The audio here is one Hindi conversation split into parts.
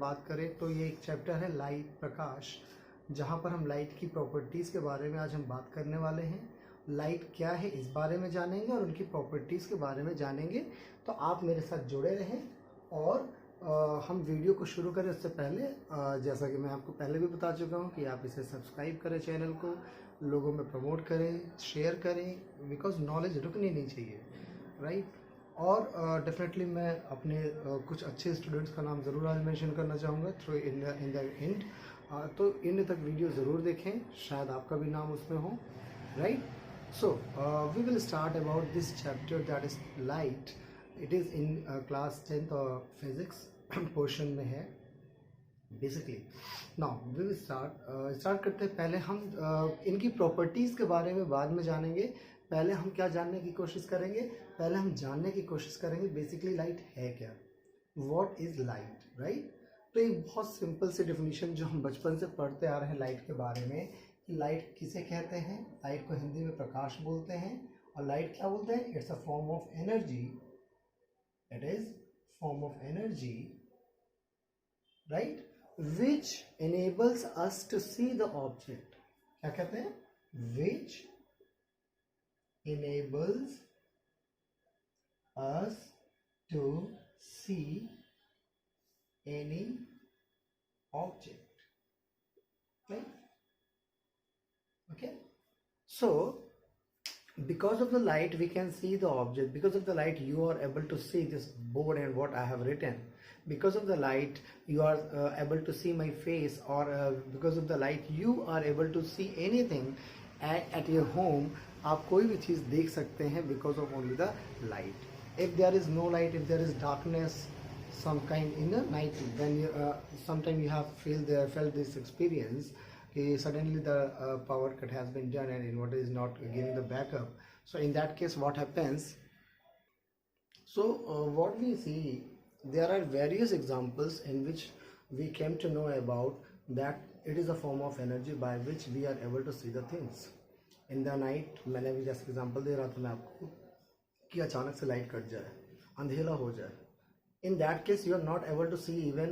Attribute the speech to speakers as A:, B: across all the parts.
A: बात करें तो ये एक चैप्टर है लाइट, प्रकाश, जहाँ पर हम लाइट की प्रॉपर्टीज़ के बारे में आज हम बात करने वाले हैं। लाइट क्या है इस बारे में जानेंगे और उनकी प्रॉपर्टीज़ के बारे में जानेंगे। तो आप मेरे साथ जुड़े रहें और हम वीडियो को शुरू करें उससे पहले जैसा कि मैं आपको पहले भी बता चुका हूँ कि आप इसे सब्सक्राइब करें, चैनल को लोगों में प्रमोट करें, शेयर करें, बिकॉज नॉलेज रुकनी नहीं चाहिए, राइट। और डेफिनेटली मैं अपने कुछ अच्छे स्टूडेंट्स का नाम ज़रूर आज मेंशन करना चाहूँगा थ्रू इन द एंड। तो एंड तक वीडियो ज़रूर देखें, शायद आपका भी नाम उसमें हो, right. So we will start about this chapter that is light. It is in class 10th physics portion में है basically. Now we will start करते हैं। पहले हम इनकी प्रॉपर्टीज़ के बारे में बाद में जानेंगे। पहले हम क्या जानने की कोशिश करेंगे, पहले हम जानने की कोशिश करेंगे बेसिकली लाइट है क्या, व्हाट इज़ लाइट, राइट। तो एक बहुत सिंपल सी डेफिनेशन जो हम बचपन से पढ़ते आ रहे हैं लाइट के बारे में कि लाइट किसे कहते हैं। लाइट को हिंदी में प्रकाश बोलते हैं। और लाइट क्या बोलते हैं? It's a form of energy, it is form of energy, right, which enables us to see the object। क्या कहते हैं? which enables us to see any object, right? Okay, so because of the light we can see the object. Because of the light you are able to see this board and what I have written. Because of the light you are able to see my face, or because of the light you are able to see anything at your home. आप कोई भी चीज़ देख सकते हैं because of only the light. If there is no light, if there is darkness some kind in the night, when you sometime you have felt this experience, suddenly the power cut has been done and inverter is not giving the backup. So in that case what happens? So what we see, there are various examples in which we came to know about that it is a form of energy by which we are able to see the things in the night. मैंने भी जैसे एग्जांपल दे रहा था मैं आपको कि अचानक से लाइट कट जाए, अंधेरा हो जाए। In that case you are not able to see even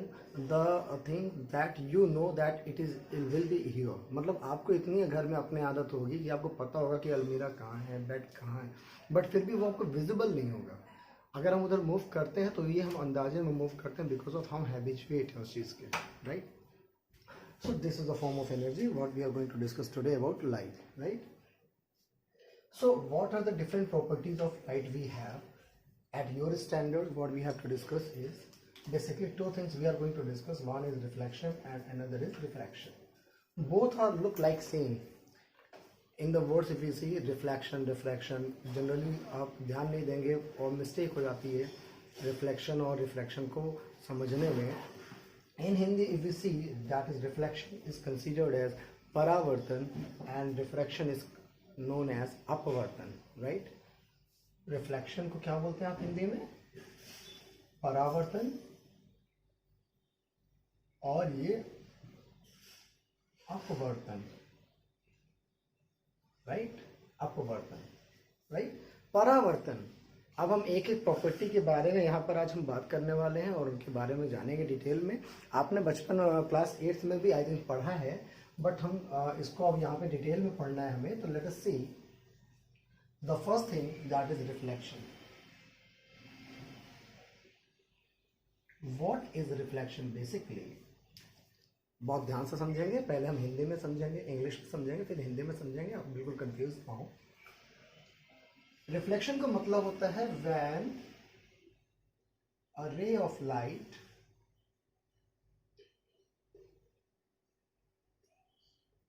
A: the thing that you know that it will be here। मतलब आपको इतनी घर में अपने आदत होगी कि आपको पता होगा कि अलमीरा कहाँ है, बेड कहाँ है, बट फिर भी वो आपको विजिबल नहीं होगा। अगर हम उधर मूव करते हैं तो ये हम अंदाजे में मूव करते हैं बिकॉज ऑफ हम हैबिचुएट हैं उस चीज़ के, right. So this is the form of energy what we are going to discuss today about light, right. So what are the different properties of light we have at your standard? What we have to discuss is basically two things we are going to discuss. One is reflection and another is refraction. Both are look like same in the words. If you see reflection, refraction, generally आप ध्यान नहीं देंगे और मिस्टेक हो जाती है रिफ्लेक्शन और रिफ्रैक्शन को समझने में। in Hindi if you see that is reflection is considered as paravartan and refraction is known as apavartan, right। Reflection को क्या बोलते हैं आप हिंदी में? परावर्तन, और ये अपवर्तन, राइट, अपवर्तन, राइट, परावर्तन। अब हम एक एक प्रॉपर्टी के बारे में यहाँ पर आज हम बात करने वाले हैं और उनके बारे में जानेंगे डिटेल में। आपने बचपन क्लास 8th में भी आई थिंक पढ़ा है, बट हम इसको अब यहाँ पे डिटेल में पढ़ना है हमें। तो let us see the first thing, that is reflection. What is reflection basically? बहुत ध्यान से समझेंगे। पहले हम हिंदी में समझेंगे, इंग्लिश में समझेंगे, फिर हिंदी में समझेंगे, आप बिल्कुल कंफ्यूज ना हो। रिफ्लेक्शन का मतलब होता है when a ray of light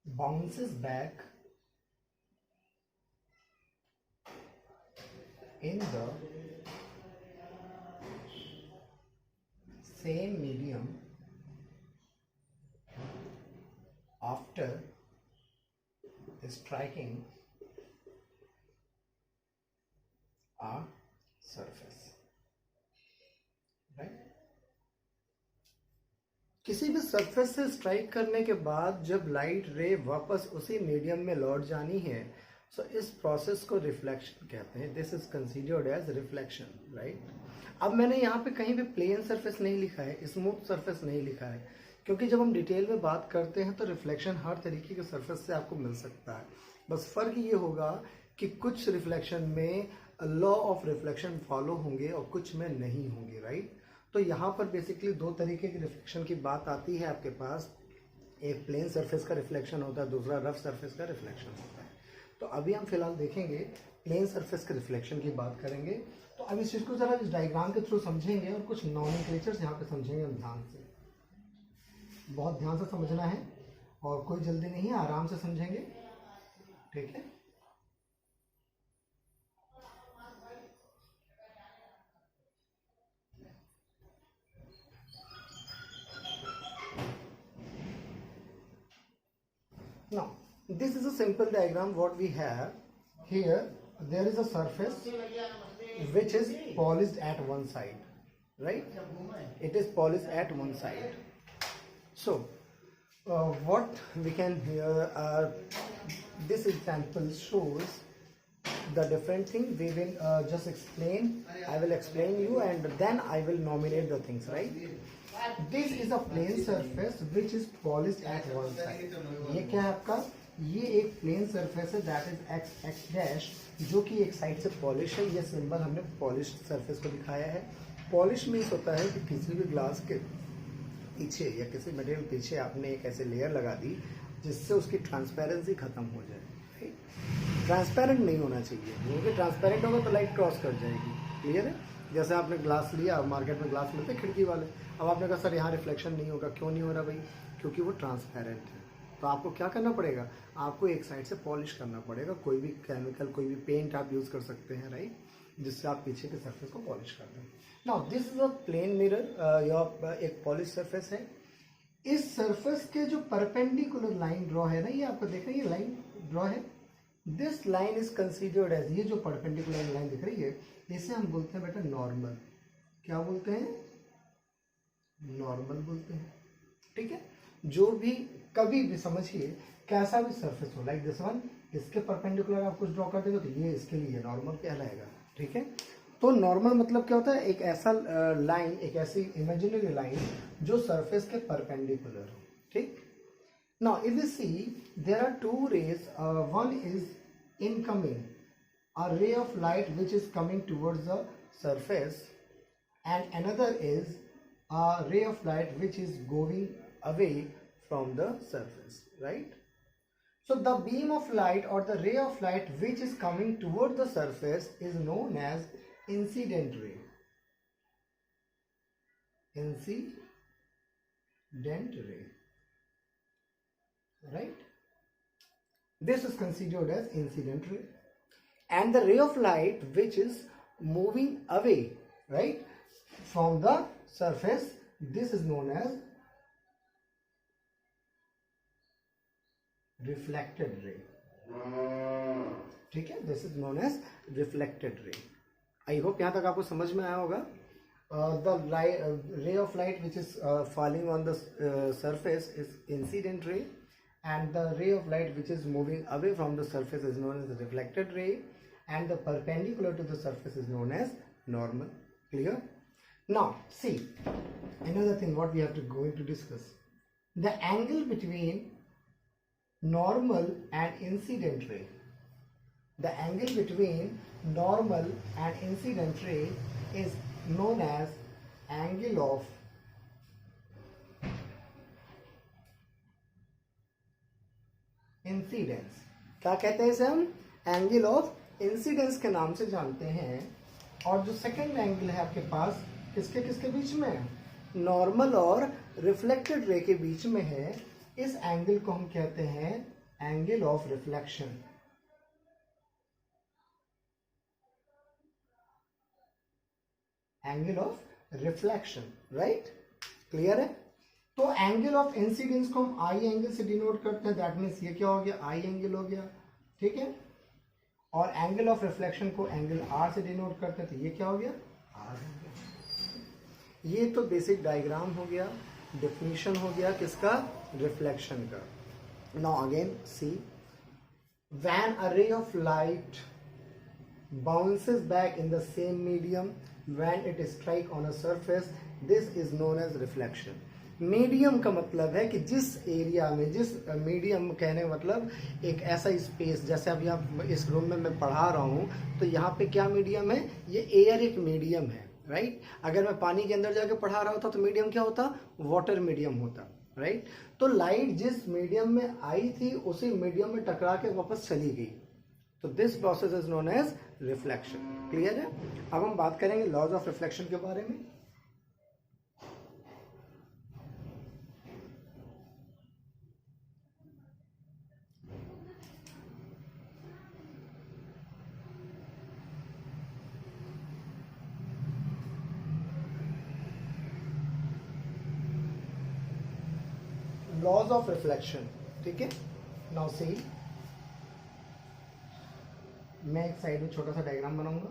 A: bounces back in the same medium after striking a surface, right। किसी भी सरफेस से स्ट्राइक करने के बाद जब लाइट रे वापस उसी मीडियम में लौट जानी है, सो इस प्रोसेस को रिफ्लेक्शन कहते हैं। This is considered as reflection, right. अब मैंने यहाँ पे कहीं भी प्लेन सरफेस नहीं लिखा है, स्मूथ सरफेस नहीं लिखा है, क्योंकि जब हम डिटेल में बात करते हैं तो रिफ्लेक्शन हर तरीके के सरफेस से आपको मिल सकता है। बस फर्क ये होगा कि कुछ रिफ्लेक्शन में लॉ ऑफ रिफ्लेक्शन फॉलो होंगे और कुछ में नहीं होंगे, राइट। तो यहाँ पर बेसिकली दो तरीके की रिफ्लेक्शन की बात आती है आपके पास। एक प्लेन सरफेस का रिफ्लेक्शन होता है, दूसरा रफ सरफेस का रिफ्लेक्शन होता है। तो अभी हम फिलहाल देखेंगे प्लेन सरफेस के रिफ्लेक्शन की बात करेंगे। तो अब इस चीज़ को ज़रा इस डायग्राम के थ्रू समझेंगे और कुछ नॉमेनक्लेचर्स यहाँ पे समझेंगे हम ध्यान से, बहुत ध्यान से समझना है और कोई जल्दी नहीं है, आराम से समझेंगे, ठीक है। Now, this is a simple diagram what we have. Here, there is a surface which is polished at one side, right? It is polished at one side. So, what we can here, this example shows the different thing. We will just explain, I will explain you and then I will nominate the things, right? This is a plane surface which is polished at one side. ये क्या है आपका? ये एक प्लेन सरफेस है, that is x x dash, जो कि एक साइड से पॉलिश है। ये सिंबल हमने पॉलिश सरफेस को दिखाया है। पॉलिश मीन्स होता है कि किसी भी ग्लास के पीछे या किसी मटेरियल पीछे आपने एक ऐसे लेयर लगा दी जिससे उसकी ट्रांसपेरेंसी खत्म हो जाए। ट्रांसपेरेंट नहीं होना चाहिए, क्योंकि ट्रांसपेरेंट होगा तो लाइट क्रॉस कर जाएगी। क्लियर है? जैसे आपने ग्लास लिया, मार्केट में ग्लास मिलते हैं खिड़की वाले, अब आपने कहा सर यहाँ रिफ्लेक्शन नहीं होगा, क्यों नहीं हो रहा भाई? क्योंकि वो ट्रांसपेरेंट है। तो आपको क्या करना पड़ेगा? आपको एक साइड से पॉलिश करना पड़ेगा। कोई भी केमिकल, कोई भी पेंट आप यूज़ कर सकते हैं, राइट, जिससे आप पीछे के सरफेस को पॉलिश कर दें। Now this is a plane mirror, या एक पॉलिश सरफेस है। इस सरफेस के जो परपेंडिकुलर लाइन ड्रॉ है ना, ये आपको देख रहे हैं, ये लाइन ड्रॉ है। This line is considered as, ये जो परपेंडिकुलर लाइन दिख रही है इसे हम बोलते हैं बेटा नॉर्मल। क्या बोलते हैं? नॉर्मल बोलते हैं, ठीक है। जो भी कभी भी समझिए कैसा भी सरफेस हो, लाइक दिस वन, इसके परपेंडिकुलर आप कुछ ड्रॉ कर देंगे तो ये इसके लिए नॉर्मल कहलाएगा, ठीक है। तो नॉर्मल मतलब क्या होता है? एक ऐसा लाइन, एक ऐसी इमेजिनरी लाइन जो सरफेस के परपेंडिकुलर हो, ठीक। Now, if you see, there are two rays. One is incoming, a ray of light which is coming towards the surface, and another is a ray of light which is going away from the surface, right? So, the beam of light or the ray of light which is coming towards the surface is known as incident ray. Incident ray. Right, this is considered as incident ray, and the ray of light which is moving away, right, from the surface, this is known as reflected ray, ठीक है। this is known as reflected ray. I hope यहाँ तक आपको समझ में आया होगा। The ray of light which is falling on the surface is incident ray, and the ray of light which is moving away from the surface is known as the reflected ray, and the perpendicular to the surface is known as normal. Clear? Now see, another thing what we have to going to discuss, the angle between normal and incident ray. The angle between normal and incident ray is known as angle of incidence. क्या कहते हैं इसे हम? एंगल ऑफ इंसिडेंस के नाम से जानते हैं। और जो सेकंड एंगल है आपके पास, किसके किसके बीच में है? नॉर्मल और रिफ्लेक्टेड रे के बीच में है। इस एंगल को हम कहते हैं angle of reflection. Angle of reflection, right, clear है। तो एंगल ऑफ इंसिडेंस को हम आई एंगल से डिनोट करते हैं, दैट मीन्स ये क्या हो गया? आई एंगल हो गया, ठीक है। और एंगल ऑफ रिफ्लेक्शन को एंगल आर से डिनोट करते हैं, तो ये क्या हो गया? आर हो गया। ये तो बेसिक डायग्राम हो गया, डेफिनेशन हो गया किसका? रिफ्लेक्शन का। Now again see, when a ray of light bounces back in the same medium, when it strike on a surface this is known as reflection. Medium का मतलब है कि जिस एरिया में, जिस मीडियम कहने का मतलब एक ऐसा स्पेस, जैसे अभी आप इस रूम में मैं पढ़ा रहा हूँ तो यहाँ पे क्या मीडियम है, ये एयर एक मीडियम है, राइट। अगर मैं पानी के अंदर जाके पढ़ा रहा होता तो मीडियम क्या होता, वाटर मीडियम होता, राइट। तो लाइट जिस मीडियम में आई थी उसी मीडियम में टकरा के वापस चली गई, तो this process is known as reflection. Clear है। अब हम बात करेंगे लॉज ऑफ रिफ्लेक्शन के बारे में। लॉज ऑफ रिफ्लेक्शन, ठीक है। नाउ सी, मैं एक साइड में छोटा सा डायग्राम बनाऊंगा।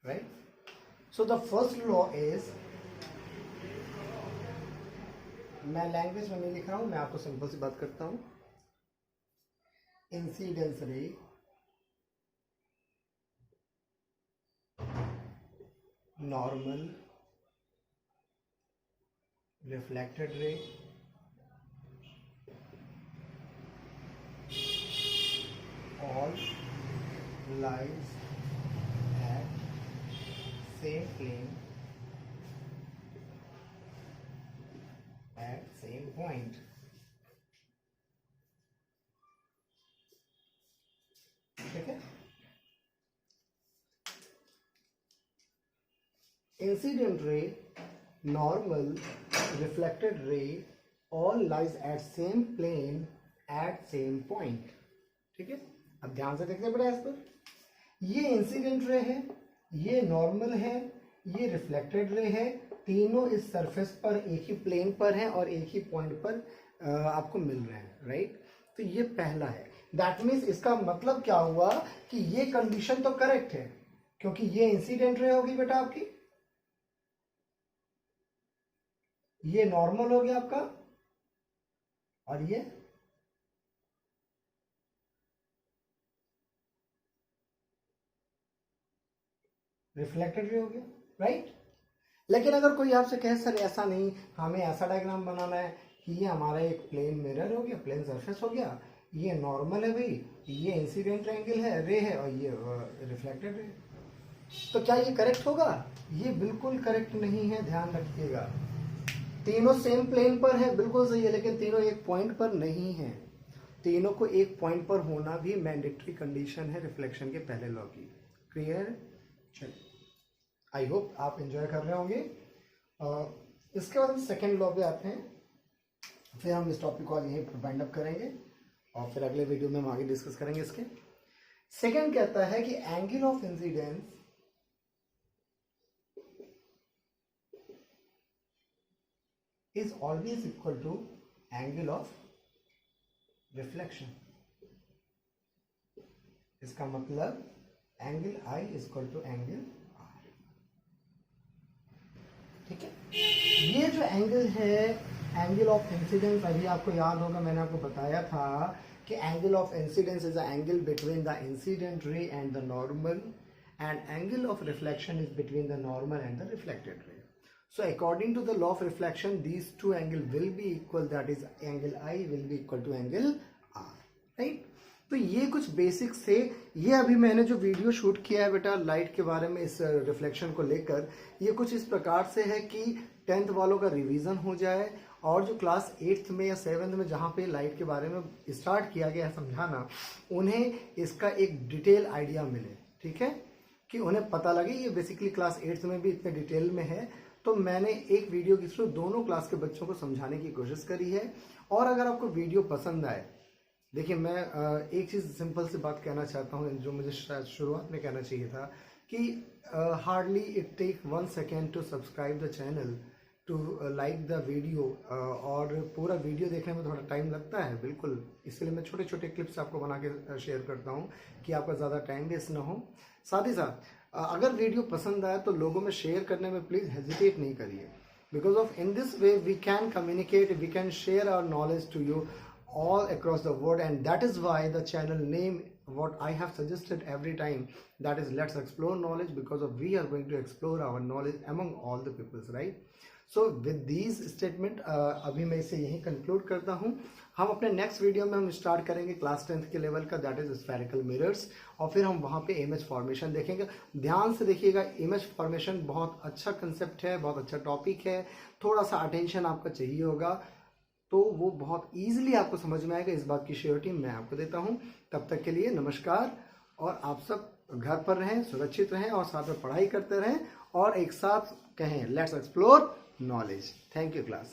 A: Right, so the first law is, मैं लैंग्वेज में नहीं लिख रहा हूं, मैं आपको सिंपल सी बात करता हूं। इंसिडेंस रे normal reflected ray all lies at same plane at same point, ठीक है। Incident ray, normal, reflected ray all lies at same plane at same point, ठीक है। अब ध्यान से देखते पड़े इस पर, ये इंसिडेंट रे है, ये नॉर्मल है, ये रिफ्लेक्टेड रे है, तीनों इस सरफेस पर एक ही प्लेन पर हैं और एक ही पॉइंट पर आपको मिल रहे हैं, राइट। तो ये पहला है। दैट मीन्स इसका मतलब क्या हुआ कि ये कंडीशन तो करेक्ट है, क्योंकि ये इंसिडेंट रे होगी बेटा आपकी, ये नॉर्मल हो गया आपका, और ये रिफ्लेक्टेड रे हो गया, राइट। लेकिन अगर कोई आपसे कहे सर ऐसा नहीं, हमें ऐसा डायग्राम बनाना है कि ये हमारा एक प्लेन मिरर हो गया, प्लेन सरफेस हो गया, ये नॉर्मल है भाई, ये इंसिडेंट एंगल है, रे है, और ये रिफ्लेक्टेड रे, तो क्या ये करेक्ट होगा? ये बिल्कुल करेक्ट नहीं है, ध्यान रखिएगा। तीनों सेम प्लेन पर है, बिल्कुल सही है, लेकिन तीनों एक पॉइंट पर नहीं है। तीनों को एक पॉइंट पर होना भी मैंडेटरी कंडीशन है रिफ्लेक्शन के पहले लॉ की। क्लियर? चलिए, आई होप आप एंजॉय कर रहे होंगे। इसके बाद हम सेकेंड लॉ पे आते हैं, फिर हम इस टॉपिक को आज यहीं पर बाइंड अप करेंगे और फिर अगले वीडियो में हम आगे डिस्कस करेंगे इसके। सेकेंड कहता है कि angle of incidence is always equal to angle of reflection। इसका मतलब angle I is equal to angle R, ठीक है। ये जो एंगल है, एंगल ऑफ इंसिडेंस, अभी आपको याद होगा मैंने आपको बताया था कि angle of incidence is the angle between the incident ray and the normal, and angle of reflection is between the normal and the reflected ray. So according to the law of reflection, these two angles will be equal, that is angle I will be equal to angle R, right? तो ये कुछ बेसिक्स थे। ये अभी मैंने जो वीडियो शूट किया है बेटा लाइट के बारे में, इस रिफ्लेक्शन को लेकर, ये कुछ इस प्रकार से है कि 10th वालों का रिवीजन हो जाए, और जो क्लास 8th में या 7th में जहाँ पे लाइट के बारे में स्टार्ट किया गया है समझाना, उन्हें इसका एक डिटेल आइडिया मिले, ठीक है, कि उन्हें पता लगे ये बेसिकली क्लास 8th में भी इतने डिटेल में है। तो मैंने एक वीडियो के थ्रू दोनों क्लास के बच्चों को समझाने की कोशिश करी है। और अगर आपको वीडियो पसंद आए, देखिए मैं एक चीज़ सिंपल सी बात कहना चाहता हूँ जो मुझे शायद शुरुआत में कहना चाहिए था, कि hardly it take 1 second to subscribe the channel, to like the video, और पूरा वीडियो देखने में थोड़ा टाइम लगता है, बिल्कुल, इसलिए मैं छोटे छोटे क्लिप्स आपको बना के शेयर करता हूँ कि आपका ज़्यादा टाइम वेस्ट ना हो। साथ ही साथ अगर वीडियो पसंद आए तो लोगों में शेयर करने में प्लीज़ हेजिटेट नहीं करिए, because of in this way we can communicate, we can share our knowledge to you all across the world, and that is why the channel name what I have suggested every time, that is Let's Explore Knowledge, because of we are going to explore our knowledge among all the peoples, right? So with these statement अभी मैं इसे यही कंक्लूड करता हूँ. हम अपने नेक्स्ट वीडियो में हम स्टार्ट करेंगे क्लास 10th के लेवल का, दैट इज स्फेरिकल मिरर्स, और फिर हम वहाँ पे इमेज फॉर्मेशन देखेंगे. ध्यान से देखिएगा, इमेज फॉर्मेशन बहुत अच्छा कंसेप्ट है, बहुत अच्छा टॉपिक है, थोड़ा सा अटेंशन आपका चाहिए होगा तो वो बहुत ईजिली आपको समझ में आएगा. इस बात की श्योरिटी मैं आपको देता हूँ. तब तक के लिए नमस्कार, और आप सब घर पर रहें, सुरक्षित रहें, और साथ में पढ़ाई करते रहें, और एक साथ कहें let's explore knowledge. Thank you, class.